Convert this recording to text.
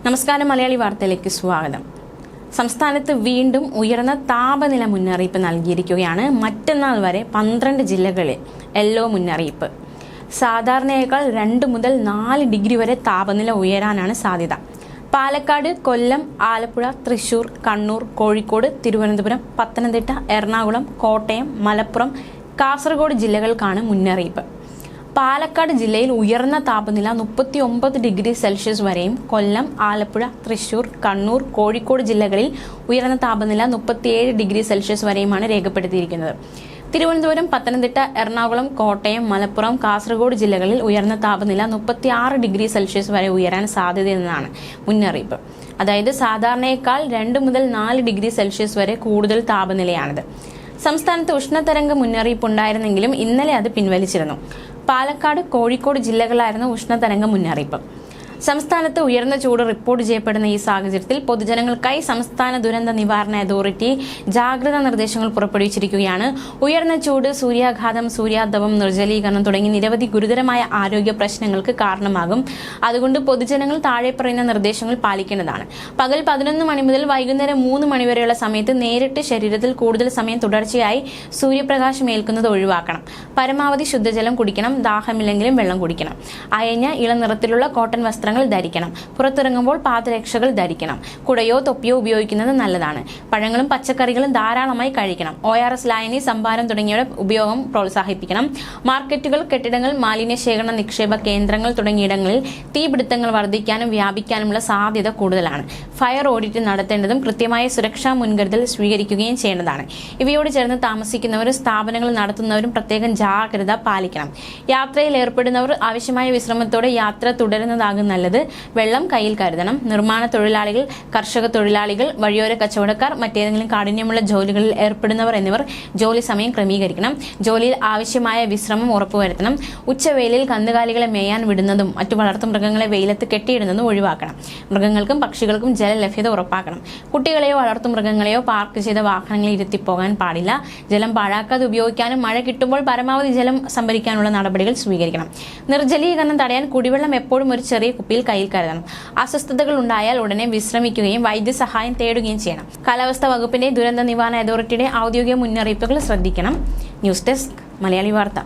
നമസ്കാരം, മലയാളി വാർത്തയിലേക്ക് സ്വാഗതം. സംസ്ഥാനത്ത് വീണ്ടും ഉയർന്ന താപനില മുന്നറിയിപ്പ് നൽകിയിരിക്കുകയാണ്. മറ്റന്നാൾ വരെ 12 ജില്ലകളിൽ യെല്ലോ മുന്നറിയിപ്പ്. സാധാരണയേക്കാൾ 2 മുതൽ 4 ഡിഗ്രി വരെ താപനില ഉയരാനാണ് സാധ്യത. പാലക്കാട്, കൊല്ലം, ആലപ്പുഴ, തൃശൂർ, കണ്ണൂർ, കോഴിക്കോട്, തിരുവനന്തപുരം, പത്തനംതിട്ട, എറണാകുളം, കോട്ടയം, മലപ്പുറം, കാസർഗോഡ് ജില്ലകൾക്കാണ് മുന്നറിയിപ്പ്. പാലക്കാട് ജില്ലയിൽ ഉയർന്ന താപനില 39 ഡിഗ്രി സെൽഷ്യസ് വരെയും, കൊല്ലം, ആലപ്പുഴ, തൃശൂർ, കണ്ണൂർ, കോഴിക്കോട് ജില്ലകളിൽ ഉയർന്ന താപനില 37 ഡിഗ്രി സെൽഷ്യസ് വരെയുമാണ് രേഖപ്പെടുത്തിയിരിക്കുന്നത്. തിരുവനന്തപുരം, പത്തനംതിട്ട, എറണാകുളം, കോട്ടയം, മലപ്പുറം, കാസർഗോഡ് ജില്ലകളിൽ ഉയർന്ന താപനില 36 ഡിഗ്രി സെൽഷ്യസ് വരെ ഉയരാൻ സാധ്യതയെന്നാണ് മുന്നറിയിപ്പ്. അതായത് സാധാരണയേക്കാൾ 2 മുതൽ 4 ഡിഗ്രി സെൽഷ്യസ് വരെ കൂടുതൽ താപനിലയാണിത്. സംസ്ഥാനത്ത് ഉഷ്ണതരംഗ മുന്നറിയിപ്പ് ഉണ്ടായിരുന്നെങ്കിലും ഇന്നലെ അത് പിൻവലിച്ചിരുന്നു. പാലക്കാട്, കോഴിക്കോട് ജില്ലകളായിരുന്നു ഉഷ്ണതരംഗ മുന്നറിയിപ്പ്. സംസ്ഥാനത്ത് ഉയർന്ന ചൂട് റിപ്പോർട്ട് ചെയ്യപ്പെടുന്ന ഈ സാഹചര്യത്തിൽ പൊതുജനങ്ങൾക്കായി സംസ്ഥാന ദുരന്ത നിവാരണ അതോറിറ്റി ജാഗ്രതാ നിർദ്ദേശങ്ങൾ പുറപ്പെടുവിച്ചിരിക്കുകയാണ്. ഉയർന്ന ചൂട്, സൂര്യാഘാതം, സൂര്യാതപം, നിർജ്ജലീകരണം തുടങ്ങി നിരവധി ഗുരുതരമായ ആരോഗ്യ പ്രശ്നങ്ങൾക്ക് കാരണമാകും. അതുകൊണ്ട് പൊതുജനങ്ങൾ താഴെ പറയുന്ന നിർദ്ദേശങ്ങൾ പാലിക്കേണ്ടതാണ്. പകൽ 11 മണി മുതൽ വൈകുന്നേരം 3 മണി വരെയുള്ള സമയത്ത് നേരിട്ട് ശരീരത്തിൽ കൂടുതൽ സമയം തുടർച്ചയായി സൂര്യപ്രകാശം ഏൽക്കുന്നത് ഒഴിവാക്കണം. പരമാവധി ശുദ്ധജലം കുടിക്കണം. ദാഹമില്ലെങ്കിലും വെള്ളം കുടിക്കണം. അയഞ്ഞ ഇളനിറത്തിലുള്ള കോട്ടൺ വസ്ത്രങ്ങൾ ധരിക്കണം. പുറത്തിറങ്ങുമ്പോൾ പാദരക്ഷകൾ ധരിക്കണം. കുടയോ തൊപ്പിയോ ഉപയോഗിക്കുന്നത് നല്ലതാണ്. പഴങ്ങളും പച്ചക്കറികളും ധാരാളമായി കഴിക്കണം. ORS ലായനി, സംഭാരം തുടങ്ങിയവയുടെ ഉപയോഗം പ്രോത്സാഹിപ്പിക്കണം. മാർക്കറ്റുകൾ, കെട്ടിടങ്ങൾ, മാലിന്യ ശേഖരണ നിക്ഷേപ കേന്ദ്രങ്ങൾ തുടങ്ങിയിടങ്ങളിൽ തീപിടുത്തങ്ങൾ വർദ്ധിക്കാനും വ്യാപിക്കാനുമുള്ള സാധ്യത കൂടുതലാണ്. ഫയർ ഓഡിറ്റ് നടത്തേണ്ടതും കൃത്യമായ സുരക്ഷാ മുൻകരുതൽ സ്വീകരിക്കുകയും ചെയ്യേണ്ടതാണ്. ഇവയോട് ചേർന്ന് താമസിക്കുന്നവരും സ്ഥാപനങ്ങൾ നടത്തുന്നവരും പ്രത്യേകം ജാഗ്രത പാലിക്കണം. യാത്രയിൽ ഏർപ്പെടുന്നവർ ആവശ്യമായ വിശ്രമത്തോടെ യാത്ര തുടരുന്നതാകും നല്ലത്. വെള്ളം കയ്യിൽ കരുതണം. നിർമ്മാണ തൊഴിലാളികൾ, കർഷക തൊഴിലാളികൾ, വഴിയോര കച്ചവടക്കാർ, മറ്റേതെങ്കിലും കാഠിന്യമുള്ള ജോലികളിൽ ഏർപ്പെടുന്നവർ എന്നിവർ ജോലി സമയം ക്രമീകരിക്കണം. ജോലിയിൽ ആവശ്യമായ വിശ്രമം ഉറപ്പുവരുത്തണം. ഉച്ചവേളയിൽ കന്നുകാലികളെ മേയാൻ വിടുന്നതും മറ്റു വളർത്തു മൃഗങ്ങളെ വെയിലത്ത് കെട്ടിയിടുന്നതും ഒഴിവാക്കണം. മൃഗങ്ങൾക്കും പക്ഷികൾക്കും ജലലഭ്യത ഉറപ്പാക്കണം. കുട്ടികളെയോ വളർത്തു മൃഗങ്ങളെയോ പാർക്ക് ചെയ്ത വാഹനങ്ങളിൽ ഇരുത്തിപ്പോകാൻ പാടില്ല. ജലം പാഴാക്കാതെ ഉപയോഗിക്കാനും മഴ കിട്ടുമ്പോൾ പരമാവധി ജലം സംഭരിക്കാനുള്ള നടപടികൾ സ്വീകരിക്കണം. നിർജ്ജലീകരണം തടയാൻ കുടിവെള്ളം എപ്പോഴും ഒരു ചെറിയ കുപ്പിയിൽ കയ്യിൽ കരുതണം. അസ്വസ്ഥതകൾ ഉണ്ടായാൽ ഉടനെ വിശ്രമിക്കുകയും വൈദ്യസഹായം തേടുകയും ചെയ്യണം. കാലാവസ്ഥാ വകുപ്പിന്റെ ദുരന്ത നിവാരണ അതോറിറ്റിയുടെ ഔദ്യോഗിക മുന്നറിയിപ്പുകൾ ശ്രദ്ധിക്കണം. ന്യൂസ് ഡെസ്ക്, മലയാളി വാർത്ത.